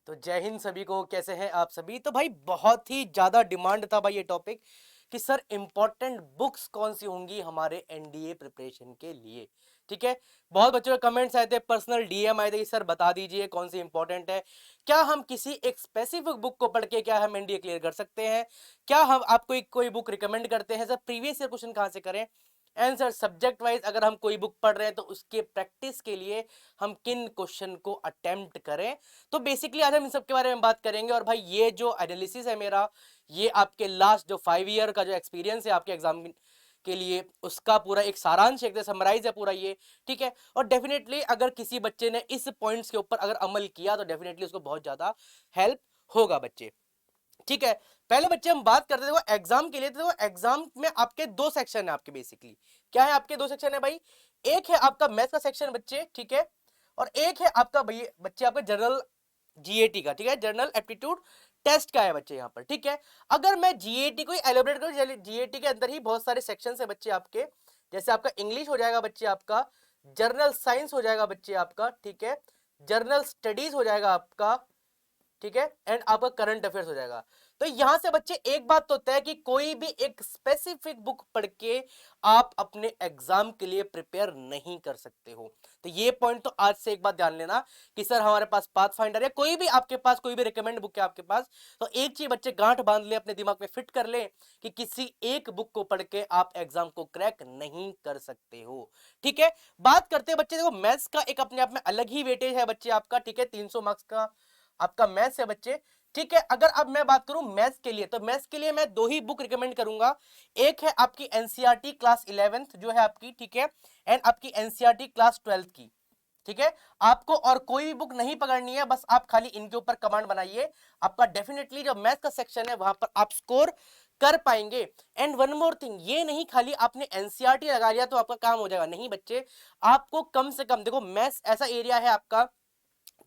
तो जय हिंद सभी को। कैसे हैं आप सभी? तो भाई बहुत ही ज्यादा डिमांड था भाई ये टॉपिक कि सर इंपॉर्टेंट बुक्स कौन सी होंगी हमारे एनडीए प्रिपरेशन के लिए। ठीक है, बहुत बच्चों के कमेंट्स आए थे, पर्सनल डीएम आए थे कि सर बता दीजिए कौन सी इंपॉर्टेंट है। क्या हम किसी एक स्पेसिफिक बुक को पढ़ के क्या हम एनडीए क्लियर कर सकते हैं? क्या हम आपको कोई बुक रिकमेंड करते हैं? सर प्रीवियस ईयर क्वेश्चन कहाँ से करें? एंड सर सब्जेक्ट वाइज अगर हम कोई बुक पढ़ रहे हैं तो उसके प्रैक्टिस के लिए हम किन क्वेश्चन को अटेम्प्ट करें। तो बेसिकली आज हम इन सब के बारे में बात करेंगे। और भाई ये जो एनालिसिस है मेरा, ये आपके लास्ट जो 5 ईयर का जो एक्सपीरियंस है आपके एग्जाम के लिए, उसका पूरा एक सारांश एक समराइज है पूरा ये। ठीक है, और डेफिनेटली अगर किसी बच्चे ने इस पॉइंट्स के ऊपर अगर अमल किया तो डेफिनेटली उसको बहुत ज्यादा हेल्प होगा बच्चे। ठीक है, पहले बच्चे हम बात करते थे एग्जाम के लिए। तो एग्जाम में आपके दो सेक्शन है आपके, बेसिकली क्या है आपके दो सेक्शन है भाई। एक है आपका मैथ्स का सेक्शन बच्चे, ठीक है, और एक है आपका भाई बच्चे आपका जनरल जीएटी का। ठीक है, जनरल एप्टीट्यूड टेस्ट का है बच्चे यहाँ पर। ठीक है, अगर मैं जीएटी को एलोबरेट करूँ, जीएटी के अंदर ही बहुत सारे सेक्शंस है बच्चे आपके। जैसे आपका इंग्लिश हो जाएगा बच्चे आपका, जनरल साइंस हो जाएगा बच्चे आपका, ठीक है, जनरल स्टडीज हो जाएगा आपका, ठीक है, एंड आपका करंट अफेयर्स हो जाएगा। तो यहां से बच्चे एक बात तो तय है कि कोई भी एक स्पेसिफिक बुक पढ़ के आप अपने एग्जाम के लिए प्रिपेयर नहीं कर सकते हो। तो ये पॉइंट तो आज से एक बात ध्यान लेना कि सर हमारे पास पाथफाइंडर है, कोई भी आपके पास कोई भी रिकमेंड बुक है आपके पास, तो एक चीज बच्चे गांठ बांध ले, अपने दिमाग में फिट कर ले कि किसी एक बुक को पढ़ के आप एग्जाम को क्रैक नहीं कर सकते हो। ठीक है, बात करते हैं बच्चे, देखो मैथ्स का एक अपने आप में अलग ही वेटेज है बच्चे आपका। ठीक है, 300 मार्क्स का आपका मैथ्स है बच्चे। ठीक है, अगर अब मैं बात करूं मैथ्स के लिए, तो मैथ्स के लिए मैं दो ही बुक रिकमेंड करूंगा। एक है आपकी एनसीईआरटी क्लास 11th जो है आपकी, ठीक है, एंड आपकी एनसीईआरटी क्लास 12th की। ठीक है, आपको और कोई भी बुक नहीं पकड़नी है, बस आप खाली इनके ऊपर कमांड बनाइए। आपका डेफिनेटली जो मैथ्स का सेक्शन है वहां पर आप स्कोर कर पाएंगे। एंड वन मोर थिंग, ये नहीं खाली आपने एनसीईआरटी लगा लिया तो आपका काम हो जाएगा, नहीं बच्चे। आपको कम से कम, देखो मैथ्स ऐसा एरिया है आपका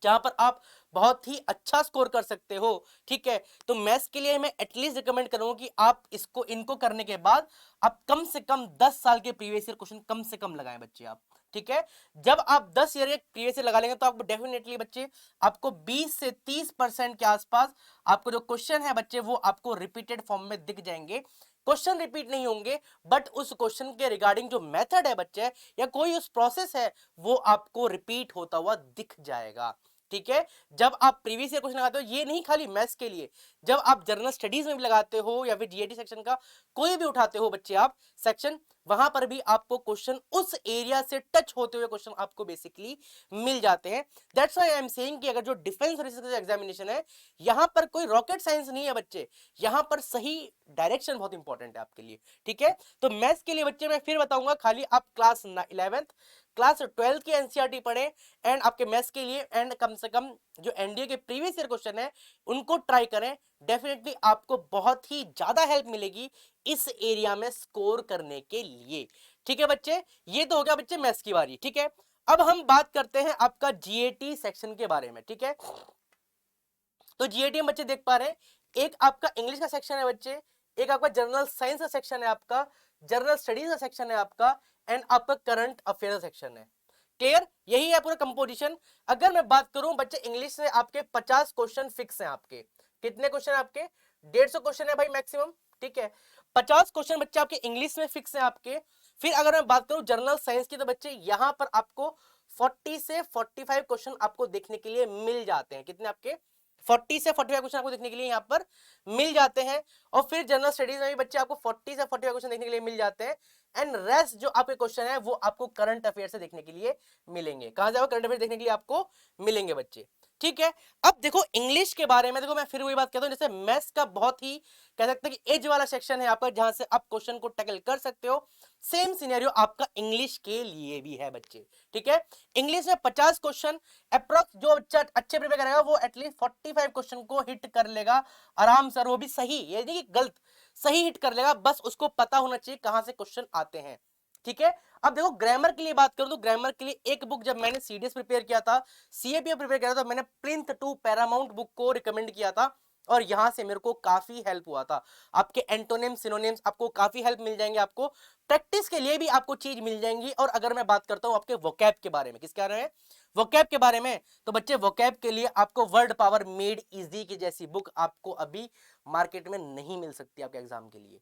जहां पर आप बहुत ही अच्छा स्कोर कर सकते हो। ठीक है, तो मैथ्स के लिए मैं एटलीस्ट रिकमेंड करूंगा कि आप इसको इनको करने के बाद आप कम से कम 10 साल के प्रीवियस ईयर क्वेश्चन कम से कम लगाएं बच्चे आप। ठीक है, जब आप 10 ईयर के प्रीवियस ईयर लगा लेंगे तो आपको डेफिनेटली बच्चे आपको 20 से 30% के आसपास आपको जो क्वेश्चन है बच्चे वो आपको रिपीटेड फॉर्म में दिख जाएंगे। क्वेश्चन रिपीट नहीं होंगे, बट उस क्वेश्चन के रिगार्डिंग जो मेथड है बच्चे या कोई उस प्रोसेस है वो आपको रिपीट होता हुआ दिख जाएगा। ठीक है, जब आप प्रीवियस ईयर क्वेश्चन लगाते हो, ये नहीं खाली मैथ्स के लिए, जब आप जनरल स्टडीज में भी लगाते हो या फिर जीएटी सेक्शन का कोई भी उठाते हो बच्चे आप सेक्शन, वहां पर भी आपको क्वेश्चन उस एरिया से टच होते हुए क्वेश्चन आपको बेसिकली मिल जाते हैं। That's why I am saying कि अगर जो डिफेंस रिसर्च एग्जामिनेशन है, यहां पर कोई रॉकेट साइंस नहीं है बच्चे, यहां पर सही डायरेक्शन बहुत इंपॉर्टेंट है आपके लिए। ठीक है, तो मैथ्स के लिए बच्चे मैं फिर बताऊंगा, खाली आप क्लास 11th क्लास 12th की एनसीईआरटी पढ़े एंड आपके मैथ्स के लिए, एंड कम से कम जो एनडीए के प्रीवियस ईयर क्वेश्चन है उनको ट्राई करें। डेफिनेटली आपको बहुत ही ज्यादा हेल्प मिलेगी इस एरिया में स्कोर करने के लिए। ठीक है बच्चे, ये तो हो गया बच्चे मैथ्स की बारी। ठीक है, अब हम बात करते हैं आपका जीएटी सेक्शन के बारे में। ठीक है, तो जीएटी में बच्चे देख पा रहे हैं, एक आपका इंग्लिश का सेक्शन है बच्चे, एक आपका जनरल साइंस का सेक्शन है आपका, जनरल स्टडीज का सेक्शन है आपका, एंड आपका करंट अफेयर सेक्शन है। क्लियर, यही है पूरा कंपोजिशन। अगर मैं बात करूं बच्चे इंग्लिश से आपके 50 क्वेश्चन फिक्स हैं आपके। कितने क्वेश्चन आपके? 150 क्वेश्चन है भाई मैक्सिमम। ठीक है, 50 क्वेश्चन बच्चे आपके इंग्लिश में फिक्स हैं आपके। फिर अगर मैं बात करूं जनरल साइंस की, तो बच्चे यहां पर आपको 40 से 45 क्वेश्चन आपको देखने के लिए मिल जाते हैं। कितने आपके? 40 से 45 क्वेश्चन आपको देखने के लिए यहाँ पर मिल जाते हैं। और फिर जनरल स्टडीज में भी बच्चे आपको 40 से 45 क्वेश्चन देखने के लिए मिल जाते हैं। एंड रेस्ट जो आपके क्वेश्चन है वो आपको करंट अफेयर से देखने के लिए मिलेंगे। कहां जाओ? करंट अफेयर देखने के लिए आपको मिलेंगे बच्चे। ठीक है, अब देखो इंग्लिश के बारे में, देखो मैं फिर वही बात कहता हूं, जैसे मैथ्स का बहुत ही कह सकते हैं कि एज वाला सेक्शन है आपका, जहां से आप क्वेश्चन को टैकल कर सकते हो। सेम सिनेरियो आपका इंग्लिश के लिए भी है बच्चे। ठीक है, इंग्लिश में 50 क्वेश्चन अप्रोक्स, जो बच्चा अच्छे प्रिपेयर करेगा वो एटलीस्ट 45 क्वेश्चन को हिट कर लेगा आराम से, और वो भी सही, ये नहीं कि गलत, सही हिट कर लेगा। बस उसको पता होना चाहिए कहां से क्वेश्चन आते हैं। ठीक है, अब देखो ग्रामर के लिए बात करूं तो ग्रामर के लिए एक बुक जब मैंने सीडीएस प्रिपेयर किया था, सीएपीएफ प्रिपेयर किया था, तो मैंने प्लिंथ टू पैरामाउंट बुक को रिकमेंड किया था, और यहां से मेरे को काफी हेल्प हुआ था। आपके एंटोनिम सिनोनिम्स आपको काफी हेल्प मिल जाएंगे, आपको प्रैक्टिस के लिए भी आपको चीज मिल जाएंगी। और अगर मैं बात करता हूं आपके वोकैब के बारे में, किसके बारे में? वोकैब के बारे में, तो बच्चे वोकैब के लिए आपको वर्ड पावर मेड इजी की जैसी बुक आपको अभी मार्केट में नहीं मिल सकती आपके एग्जाम के लिए।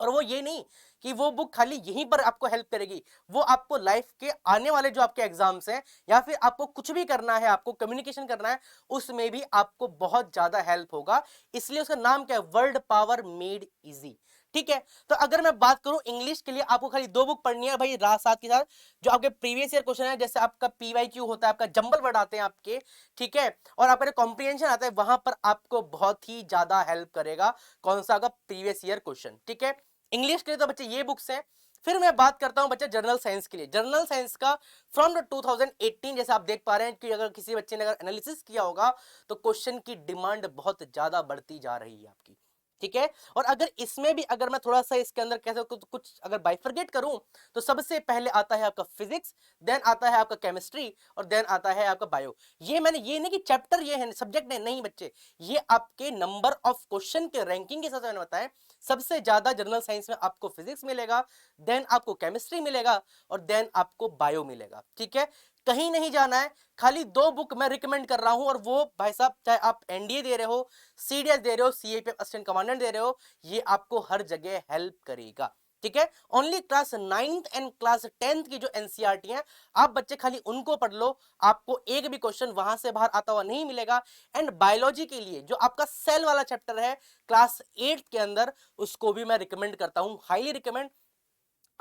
और वो ये नहीं कि वो बुक खाली यहीं पर आपको हेल्प करेगी, वो आपको लाइफ के आने वाले जो आपके एग्जाम्स हैं या फिर आपको कुछ भी करना है, आपको कम्युनिकेशन करना है, उसमें भी आपको बहुत ज्यादा हेल्प होगा। इसलिए उसका नाम क्या है, वर्ल्ड पावर मेड इजी। ठीक है, तो अगर मैं बात करूं इंग्लिश के लिए आपको खाली दो बुक पढ़नी है भाई, रात साथ के साथ जो आपके प्रीवियस ईयर क्वेश्चन है, जैसे आपका पीवाईक्यू होता है, आपका जंबल वर्ड आते हैं आपके, ठीक है, और आपका जो कॉम्प्रिहेंशन आता है, वहां पर आपको बहुत ही ज्यादा हेल्प करेगा कौन सा, आपका प्रीवियस ईयर क्वेश्चन। ठीक है, इंग्लिश के लिए तो बच्चे ये बुक्स हैं। फिर मैं बात करता हूं बच्चे जनरल साइंस के लिए। जनरल साइंस का फ्रॉम द 2018 जैसे आप देख पा रहे हैं कि अगर किसी बच्चे ने अगर एनालिसिस किया होगा तो क्वेश्चन की डिमांड बहुत ज्यादा बढ़ती जा रही है आपकी। ठीक है, और अगर इसमें भी अगर मैं थोड़ा सा इसके अंदर कैसे कुछ अगर बाइफरगेट करूं, तो सबसे पहले आता है आपका फिजिक्स, देन आता है आपका केमिस्ट्री, और देन आता है आपका बायो। ये मैंने ये नहीं कि चैप्टर ये है सब्जेक्ट नहीं बच्चे, ये आपके नंबर ऑफ क्वेश्चन के रैंकिंग के हिसाब से मैंने बताया। सबसे ज्यादा जनरल साइंस में आपको फिजिक्स मिलेगा, देन आपको केमिस्ट्री मिलेगा, और देन आपको बायो मिलेगा। ठीक है, कहीं नहीं जाना है, खाली दो बुक मैं रिकमेंड कर रहा हूं, और वो भाई साहब चाहे आप एनडीए दे रहे हो, सीडीएस दे रहे हो, सीएपीएफ असिस्टेंट कमांडेंट दे रहे हो, ये आपको हर जगह हेल्प करेगा। ठीक है, only class 9th and class 10th की जो एनसीईआरटी है, आप बच्चे खाली उनको पढ़ लो, आपको एक भी क्वेश्चन वहां से बाहर आता हुआ नहीं मिलेगा। एंड बायोलॉजी के लिए जो आपका सेल वाला चैप्टर है क्लास 8 के अंदर, उसको भी मैं रिकमेंड करता हूं, हाईली रिकमेंड।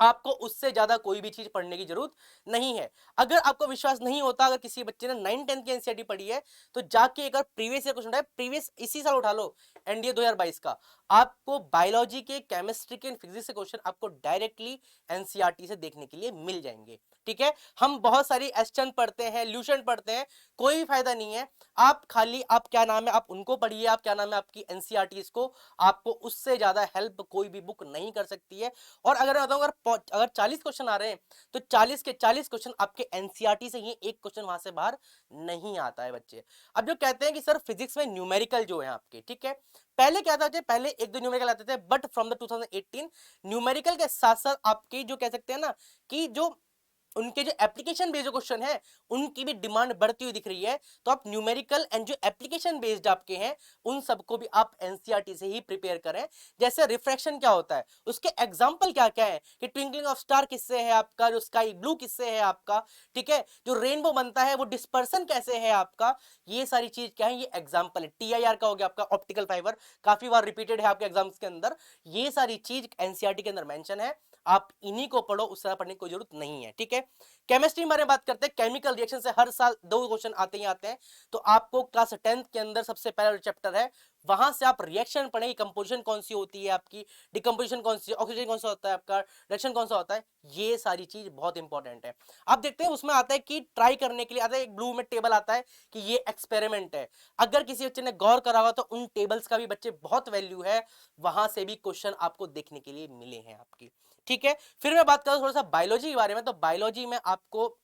आपको उससे ज्यादा कोई भी चीज पढ़ने की जरूरत नहीं है। अगर आपको विश्वास नहीं होता, अगर किसी बच्चे ने 9th 10th की एनसीईआरटी पढ़ी है, तो जाके एक बार प्रीवियस ईयर क्वेश्चन है, प्रीवियस इसी साल उठा लो, एनडीए 2022 का, आपको बायोलॉजी के, केमिस्ट्री के, फिजिक्स के क्वेश्चन आपको डायरेक्टली एनसीईआरटी से देखने के लिए मिल जाएंगे। ठीक है, हम बहुत सारी एस्टन पढ़ते हैं, ल्यूशन पढ़ते हैं, कोई भी फायदा नहीं है। आप खाली आप क्या नाम है, आप उनको पढ़िए, आप क्या नाम है आपकी एनसीईआरटी को, आपको उससे ज्यादा हेल्प कोई भी बुक नहीं कर सकती है। और अगर मैं बताऊं, अगर 40 क्वेश्चन आ रहे हैं, तो 40 के 40 क्वेश्चन आपके एनसीईआरटी से ही, एक क्वेश्चन वहां से बाहर नहीं आता है बच्चे। अब जो कहते हैं कि सर फिजिक्स में न्यूमेरिकल जो है आपके, ठीक है, पहले क्या था, पहले एक दो न्यूमेरिकल आते थे, बट फ्रॉम द 2018 न्यूमेरिकल के साथ साथ आपके जो कह सकते हैं ना कि जो उनके जो एप्लीकेशन बेस्ड क्वेश्चन है, उनकी भी डिमांड बढ़ती हुई दिख रही है। तो आप न्यूमेरिकल एंड जो एप्लीकेशन बेस्ड आपके हैं, उन सबको भी आप एनसीईआरटी से ही प्रिपेयर करें। जैसे रिफ्रैक्शन क्या होता है, उसके एग्जांपल क्या क्या है, कि ट्विंकलिंग ऑफ स्टार किससे है आपका, जो स्काई ब्लू किससे है आपका, ठीक है, जो रेनबो बनता है वो डिस्पर्सन कैसे है आपका, ये सारी चीज क्या है, ये एग्जाम्पल है। टीआईआर का हो गया आपका, ऑप्टिकल फाइबर, काफी बार रिपीटेड है आपके एग्जाम्स के अंदर, ये सारी चीज एनसीईआरटी के अंदर मेंशन है। आप इन्हीं को पढ़ो, उस तरह पढ़ने की कोई जरूरत नहीं है। ठीक है, केमिस्ट्री में बात करते हैं, केमिकल रिएक्शन से हर साल दो क्वेश्चन आते ही आते हैं। तो आपको क्लास 10th के अंदर सबसे पहला चैप्टर है, वहां से आप रिएक्शन पढ़ेंगे, कंपोजिशन कौन सी होती है आपकी, डिकम्पोजिशन कौन सी, ऑक्सीजन कौन सा होता है आपका, रिएक्शन कौन सा होता है, ये सारी चीज बहुत इंपॉर्टेंट है। आप देखते हैं उसमें आता है कि ट्राई करने के लिए आता है, एक ब्लू में टेबल आता है कि ये एक्सपेरिमेंट है। अगर किसी बच्चे ने गौर करा होगा तो उन टेबल्स का भी बच्चे बहुत वैल्यू है, वहां से भी क्वेश्चन आपको देखने के लिए मिले हैं आपकी। ठीक है, फिर मैं बात करूं थोड़ा सा बायोलॉजी के बारे में, तो बायोलॉजी में आपको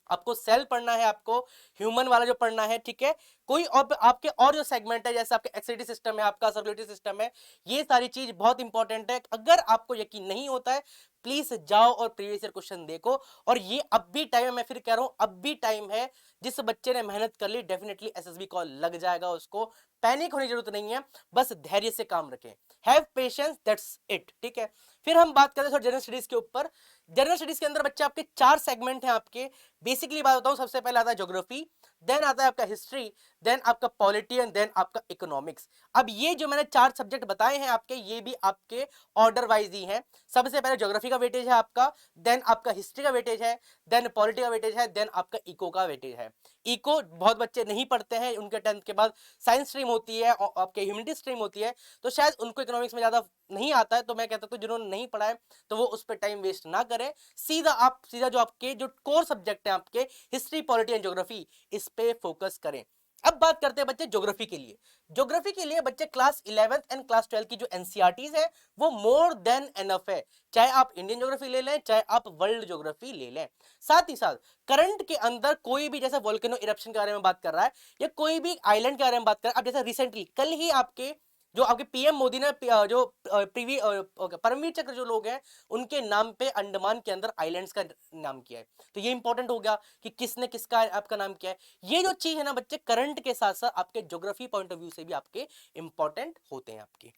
आपको सेल पढ़ना है, आपको ह्यूमन वाला जो पढ़ना है। ठीक है, कोई और आपके और जो सेगमेंट है, जैसे आपके एक्सक्रीटरी सिस्टम है, आपका सर्कुलेटरी सिस्टम है, ये सारी चीज बहुत इंपॉर्टेंट है। अगर आपको यकीन नहीं होता है, प्लीज जाओ और प्रीवियस ईयर क्वेश्चन देखो। और ये अब भी टाइम है, मैं फिर कह रहा हूं अब भी टाइम है। जिस बच्चे ने मेहनत कर ली, डेफिनेटली एसएसबी कॉल लग जाएगा उसको, पैनिक होने की जरूरत नहीं है, बस धैर्य से काम रखें, हैव पेशेंस, दैट्स इट। ठीक है, फिर हम बात करते हैं जनरल स्टडीज के ऊपर। जनरल स्टडीज के अंदर बच्चे आपके 4 सेगमेंट हैं आपके। बेसिकली बात बताऊं, सबसे पहले आता है ज्योग्राफी, देन आता है आपका हिस्ट्री, देन आपका पॉलिटी, एंड देन आपका इकोनॉमिक्स। अब ये जो मैंने 4 सब्जेक्ट बताए हैं आपके, ये भी आपके ऑर्डर वाइज ही हैं। सबसे पहले ज्योग्राफी का वेटेज है आपका, देन आपका हिस्ट्री का वेटेज है, देन पॉलिटी का वेटेज है, देन आपका इको का वेटेज है। इको बहुत बच्चे नहीं पढ़ते हैं, उनके 10th के बाद साइंस स्ट्रीम होती है और आपके ह्यूमैनिटी स्ट्रीम होती है, तो शायद उनको इकोनॉमिक्स में ज्यादा नहीं आता है। तो मैं कहता हूं जिन्होंने नहीं पढ़ा है तो वो उस पर टाइम वेस्ट ना करें, सीधा जो आपके जो कोर सब्जेक्ट है आपके हिस्ट्री, पॉलिटी एंड ज्योग्राफी, इस पे फोकस करें। अब बात करते हैं बच्चे ज्योग्राफी के लिए। ज्योग्राफी के लिए बच्चे क्लास 11th एंड क्लास 12 की जो एनसीईआरटीज है, वो मोर देन एनफ है। चाहे आप इंडियन ज्योग्राफी ले लें, चाहे आप वर्ल्ड ज्योग्राफी ले लें। साथ ही साथ करंट के अंदर कोई भी, जैसे वोल्केनो इरप्शन के बारे में बात कर रहा है, या कोई भी आइलैंड के बारे में बात कर रहा है, अब जैसे रिसेंटली कल ही आपके जो आपके पीएम मोदी ने जो परमवीर चक्र जो लोग हैं उनके नाम पे अंडमान के अंदर आइलैंड्स का नाम किया है। तो ये इंपॉर्टेंट हो गया कि किसने किसका आपका नाम किया है। ये जो चीज है ना बच्चे, करंट के साथ साथ आपके ज्योग्राफी पॉइंट ऑफ व्यू से भी आपके इंपॉर्टेंट होते हैं आपके।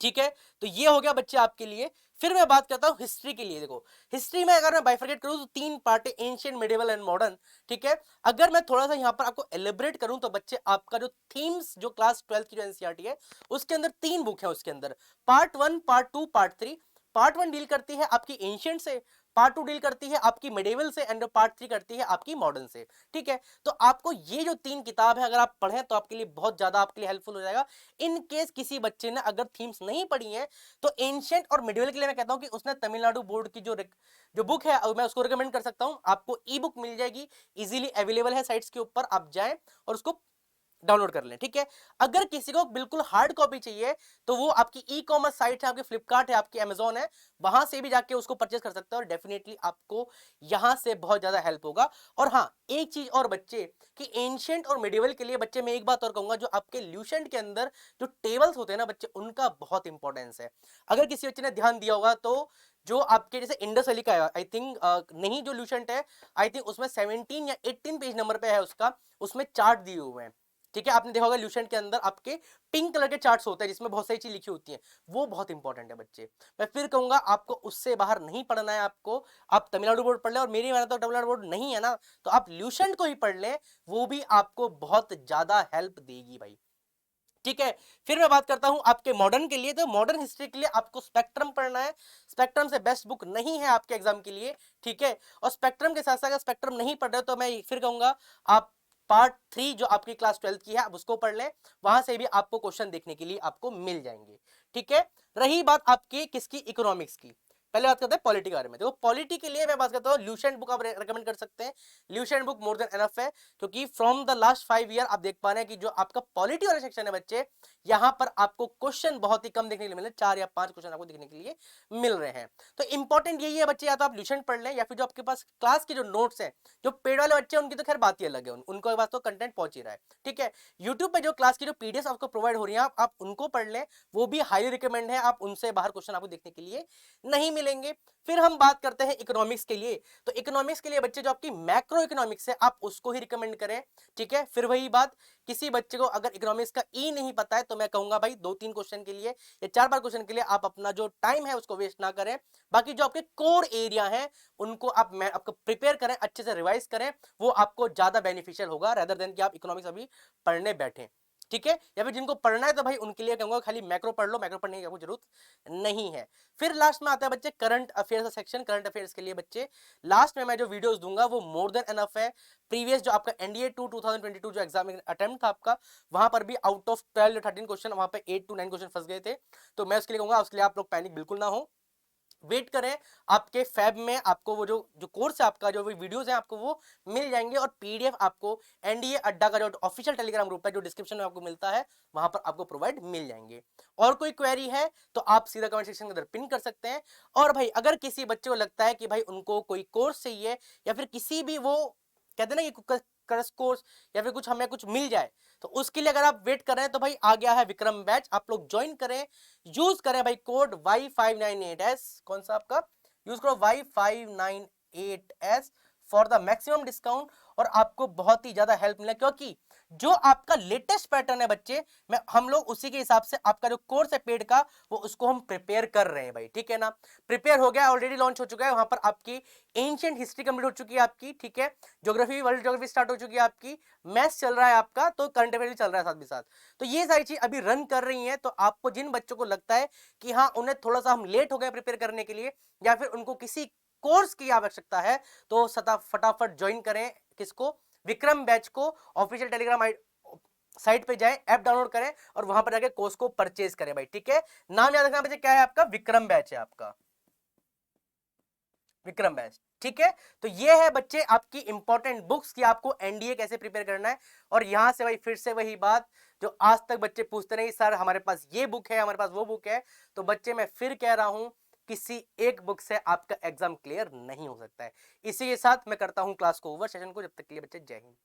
ठीक है, तो ये हो गया बच्चे आपके लिए। फिर मैं बात करता हूं हिस्ट्री के लिए। देखो हिस्ट्री में अगर मैं बाइफरकेट करूं तो 3 पार्ट है, एंशिएंट, मिडिवल एंड मॉडर्न। ठीक है, अगर मैं थोड़ा सा यहां पर आपको एलिब्रेट करूं तो बच्चे आपका जो थीम्स जो क्लास 12 की जो एनसीईआरटी है उसके अंदर 3 बुक है। उसके अंदर part 1, part 2, part 3। Part 1 deal करती है आपकी एंशिएंट से, पार्ट 2 डील करती है आपकी मिडिवल से, एंड पार्ट 3 करती है आपकी मॉडर्न से। ठीक है, तो आपको ये जो 3 किताब है अगर आप पढ़ें तो आपके लिए बहुत ज्यादा आपके लिए हेल्पफुल हो जाएगा। इन केस किसी बच्चे ने अगर थीम्स नहीं पढ़ी है तो एंशिएंट और मिडिवल के लिए मैं कहता हूं कि उसने तमिलनाडु बोर्ड की जो बुक है मैं उसको रिकमेंड कर सकता हूं। आपको ई बुक मिल जाएगी, इजीली अवेलेबल है साइट्स के ऊपर, आप जाएं और उसको डाउनलोड कर लें। ठीक है, अगर किसी को बिल्कुल हार्ड कॉपी चाहिए तो वो आपकी ई कॉमर्स साइट है, आपकी फ्लिपकार्ट है, आपकी अमेजोन है, वहां से भी जाके उसको परचेस कर सकते हो और डेफिनेटली आपको यहां से बहुत ज्यादा हेल्प होगा। और हाँ, एक चीज और बच्चे कि एंशिएंट और मिडिवल के लिए बच्चे मैं एक बात और कहूंगा, जो आपके ल्यूसेंट के अंदर जो टेबल्स होते हैं ना बच्चे, उनका बहुत इंपॉर्टेंस है। अगर किसी बच्चे ने ध्यान दिया होगा तो जो आपके जैसे इंडस वैली का है, आई थिंक नहीं, जो ल्यूसेंट है आई थिंक उसमें 17 या 18 पेज नंबर पे है उसका, उसमें चार्ट दिए हुए हैं। ठीक है, आपने देखा होगा ल्यूसेंट के अंदर आपके पिंक कलर के चार्ट्स होते हैं जिसमें बहुत सारी चीज लिखी होती हैं, वो बहुत इंपॉर्टेंट है बच्चे। मैं फिर कहूंगा आपको उससे बाहर नहीं पढ़ना है आपको, आप तमिलनाडु बोर्ड पढ़ लें, और मेरी माने तो तमिलनाडु बोर्ड नहीं है ना तो आप ल्यूसेंट को ही पढ़ लें, वो भी आपको बहुत ज्यादा हेल्प देगी भाई। ठीक है, फिर मैं बात करता हूं आपके मॉडर्न के लिए। तो मॉडर्न हिस्ट्री के लिए आपको स्पेक्ट्रम पढ़ना है। स्पेक्ट्रम से बेस्ट बुक नहीं है आपके एग्जाम के लिए। ठीक है, और स्पेक्ट्रम के साथ साथ अगर स्पेक्ट्रम नहीं पढ़ रहे हो तो मैं फिर कहूंगा आप पार्ट 3 जो आपकी क्लास 12 की है आप उसको पढ़ लें, वहां से भी आपको क्वेश्चन देखने के लिए आपको मिल जाएंगे। ठीक है, रही बात आपकी किसकी, इकोनॉमिक्स की। पहले बात करते हैं पॉलिटी के बारे में। देखो पॉलिटी के लिए मैं बात करता हूँ, ल्यूसेंट बुक आप रेकमेंड कर सकते हैं। Lucent book more than enough है, क्योंकि फ्रॉम द लास्ट 5 ईयर आप देख पा रहे हैं कि जो आपका पॉलिटी वाला सेक्शन है बच्चे, यहां पर आपको क्वेश्चन बहुत ही कम देखने के लिए मिले, 4 या 5 क्वेश्चन आपको देखने के लिए मिल रहे हैं। तो इंपॉर्टेंट यही है बच्चे, या तो आप ल्यूसेंट पढ़ लें या फिर जो आपके पास क्लास के जो नोट्स हैं, जो पेड वाले बच्चे हैं उनकी तो खैर बात ही अलग है, उनको पास तो कंटेंट पहुंच ही रहा है। ठीक है, यूट्यूब पे जो क्लास की जो पीडीएफ आपको प्रोवाइड हो रही है आप उनको पढ़ लें, वो भी हाईली रिकमेंड है, आप उनसे बाहर क्वेश्चन आपको देखने के लिए नहीं मिलेंगे। फिर हम बात करते हैं इकोनॉमिक्स के लिए। तो इकोनॉमिक्स के लिए बच्चे जो आपकी मैक्रो इकोनॉमिक्स है आप उसको ही रिकमेंड करें। ठीक है, फिर वही बात, किसी बच्चे को अगर इकोनॉमिक्स का ई नहीं पता है तो मैं कहूंगा भाई 2-3 क्वेश्चन के लिए या 4-5 क्वेश्चन के लिए आप अपना जो टाइम है उसको वेस्ट ना करें। बाकी जो आपके कोर एरिया है उनको आप आपको प्रिपेयर करें, अच्छे से रिवाइज करें, वो आपको ज्यादा बेनिफिशियल होगा रेदर देन कि आप इकोनॉमिक्स अभी पढ़ने बैठे। ठीक है, या फिर जिनको पढ़ना है तो भाई उनके लिए कहूंगा खाली मैक्रो पढ़ लो, मैक्रो पढ़ने की आपको जरूरत नहीं है। फिर लास्ट में आता है बच्चे करंट अफेयर्स का सेक्शन। करंट अफेयर्स के लिए बच्चे लास्ट में मैं जो वीडियोस दूंगा वो मोर देन एनफ है। प्रीवियस जो आपका एनडीए 2 2022 जो एग्जाम अटेम्प्ट था आपका, वहां पर भी आउट ऑफ 12 या 13 क्वेश्चन वहां पे 8 to 9 क्वेश्चन फंस गए थे। तो मैं उसके लिए कहूंगा उसके लिए आप लोग पैनिक बिल्कुल ना हो, वेट करें। आपके फैब में आपको वो जो जो कोर्स है आपका, जो वीडियोस है आपको वो मिल जाएंगे, और पीडीएफ आपको एनडीए अड्डा का जो ऑफिशियल टेलीग्राम ग्रुप है जो डिस्क्रिप्शन में आपको मिलता है वहां पर आपको प्रोवाइड मिल जाएंगे। और कोई क्वेरी है तो आप सीधा कमेंट सेक्शन के अंदर पिन कर सकते हैं। और भाई अगर किसी बच्चे को लगता है कि भाई उनको कोई कोर्स चाहिए या फिर किसी भी वो कहते हैं ना कि क्रश कोर्स या फिर कुछ हमें कुछ मिल जाए, तो उसके लिए अगर आप वेट कर रहे हैं तो भाई आ गया है विक्रम बैच, आप लोग ज्वाइन करें, यूज करें भाई कोड Y598S। कौन सा आपका, यूज करो Y598S for the maximum discount, और आपको बहुत ही ज्यादा हेल्प मिला, क्योंकि जो आपका लेटेस्ट पैटर्न है बच्चे, मैं हम लोग उसी के हिसाब से आपका जो कोर्स है पेड का वो उसको हम प्रिपेयर कर रहे हैं भाई। ठीक है ना, प्रिपेयर हो गया, ऑलरेडी लॉन्च हो चुका है, वहां पर आपकी एंशिएंट हिस्ट्री कंप्लीट हो चुकी है आपकी। ठीक है, ज्योग्राफी, वर्ल्ड ज्योग्राफी स्टार्ट हो चुकी है आपकी, मैथ्स चल रहा है आपका, तो करंट अफेयर भी चल रहा है साथ भी साथ। तो ये सारी चीज अभी रन कर रही है। तो आपको जिन बच्चों को लगता है कि हाँ उन्हें थोड़ा सा हम लेट हो गए प्रिपेयर करने के लिए, या फिर उनको किसी कोर्स की आवश्यकता है, तो फटाफट ज्वाइन करें किसको, विक्रम बैच को। ऑफिशियल टेलीग्राम साइट पे जाएं, ऐप डाउनलोड करें और वहां पर जाके कोर्स को परचेज करें भाई। ठीक है, नाम याद रखना बच्चे, क्या है आपका, विक्रम बैच है आपका, विक्रम बैच। ठीक है, तो ये है बच्चे आपकी इंपॉर्टेंट बुक्स कि आपको एनडीए कैसे प्रिपेयर करना है। और यहां से भाई फिर से वही बात जो आज तक बच्चे पूछते नहीं, सर हमारे पास ये बुक है, हमारे पास वो बुक है, तो बच्चे मैं फिर कह रहा हूं किसी एक बुक से आपका एग्जाम क्लियर नहीं हो सकता है। इसी के साथ मैं करता हूं क्लास को ओवर, सेशन को। जब तक के लिए बच्चे जय हिंद।